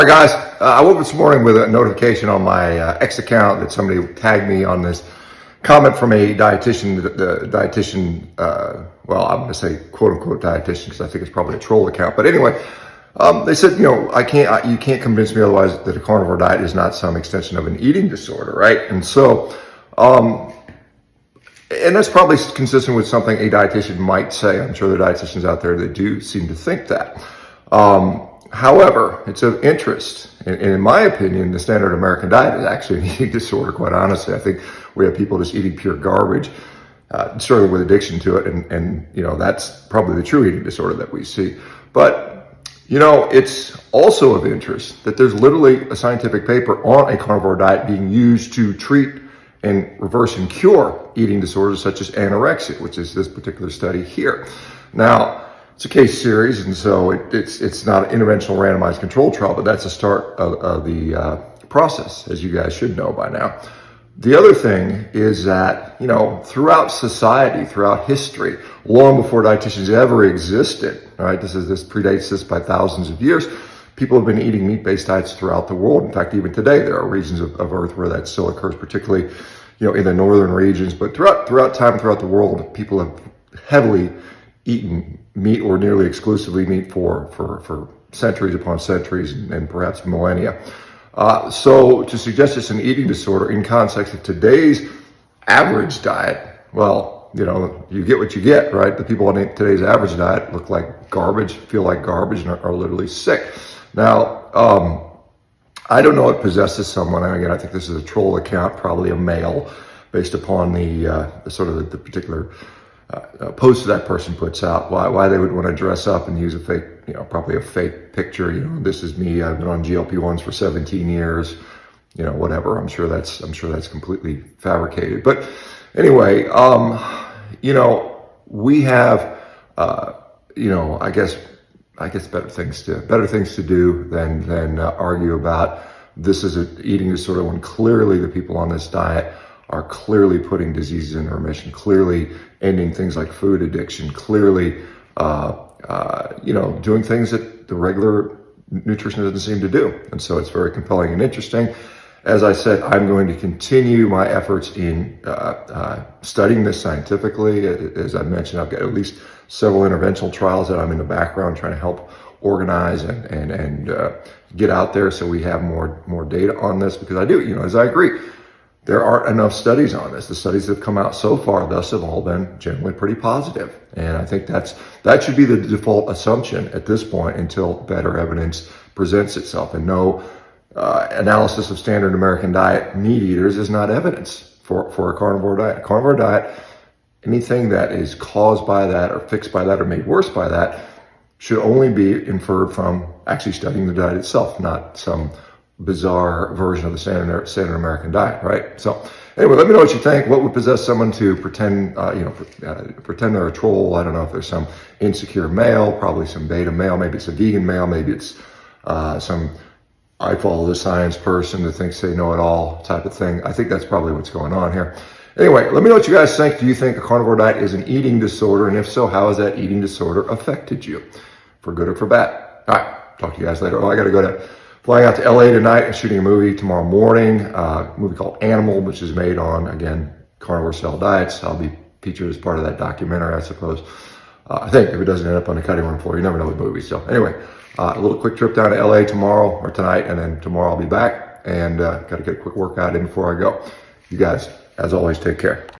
All right, guys, I woke up this morning with a notification on my X account that somebody tagged me on this comment from a dietitian. The dietitian, well, I'm going to say quote unquote dietitian because I think it's probably a troll account. But anyway, they said, you can't convince me otherwise that a carnivore diet is not some extension of an eating disorder, right? And so, and that's probably consistent with something a dietitian might say. I'm sure there are dietitians out there that do seem to think that. However, it's of interest. And in my opinion, the standard American diet is actually an eating disorder, quite honestly. I think we have people just eating pure garbage, struggling with addiction to it. And that's probably the true eating disorder that we see. But, it's also of interest that there's literally a scientific paper on a carnivore diet being used to treat and reverse and cure eating disorders such as anorexia, which is this particular study here. Now, it's a case series, and so it's not an interventional randomized control trial, but that's the start of the process, as you guys should know by now. The other thing is that, throughout society, throughout history, long before dietitians ever existed, right? This predates this by thousands of years. People have been eating meat-based diets throughout the world. In fact, even today, there are regions of Earth where that still occurs, particularly, in the northern regions. But throughout time, throughout the world, people have heavily eaten meat or nearly exclusively meat for centuries upon centuries and perhaps millennia. So to suggest it's an eating disorder in context of today's average diet, well, you get what you get, right? The people on today's average diet look like garbage, feel like garbage, and are literally sick. Now, I don't know what possesses someone. And again, I think this is a troll account, probably a male, based upon the the particular post that person puts out. Why they would want to dress up and use a fake, probably a fake picture. This is me. I've been on GLP-1s for 17 years. Whatever. I'm sure that's completely fabricated. But anyway, we have, I guess better things to do than argue about this is an eating disorder when clearly the people on this diet are clearly putting diseases into remission, clearly ending things like food addiction, clearly, doing things that the regular nutritionist doesn't seem to do. And so it's very compelling and interesting. As I said, I'm going to continue my efforts in studying this scientifically. As I mentioned, I've got at least several interventional trials that I'm in the background trying to help organize and get out there so we have more data on this, because I do, as I agree, there aren't enough studies on this. The studies that have come out so far thus have all been generally pretty positive. And I think that should be the default assumption at this point until better evidence presents itself. And no analysis of standard American diet meat eaters is not evidence for a carnivore diet. A carnivore diet, anything that is caused by that or fixed by that or made worse by that should only be inferred from actually studying the diet itself, not some bizarre version of the standard American diet, right? So anyway, let me know what you think. What would possess someone to pretend they're a troll? I don't know if there's some insecure male, probably some beta male, maybe it's a vegan male, maybe it's some I follow the science person that thinks they know it all type of thing. I think that's probably what's going on here. Anyway, let me know what you guys think. Do you think a carnivore diet is an eating disorder? And if so, how has that eating disorder affected you? For good or for bad? All right, talk to you guys later. I got to go to flying out to LA tonight and shooting a movie tomorrow morning, a movie called Animal, which is made on, again, carnivore style diets. I'll be featured as part of that documentary, I suppose. I think if it doesn't end up on the cutting room floor, you never know with movies. So anyway, a little quick trip down to LA tomorrow or tonight, and then tomorrow I'll be back and got to get a quick workout in before I go. You guys, as always, take care.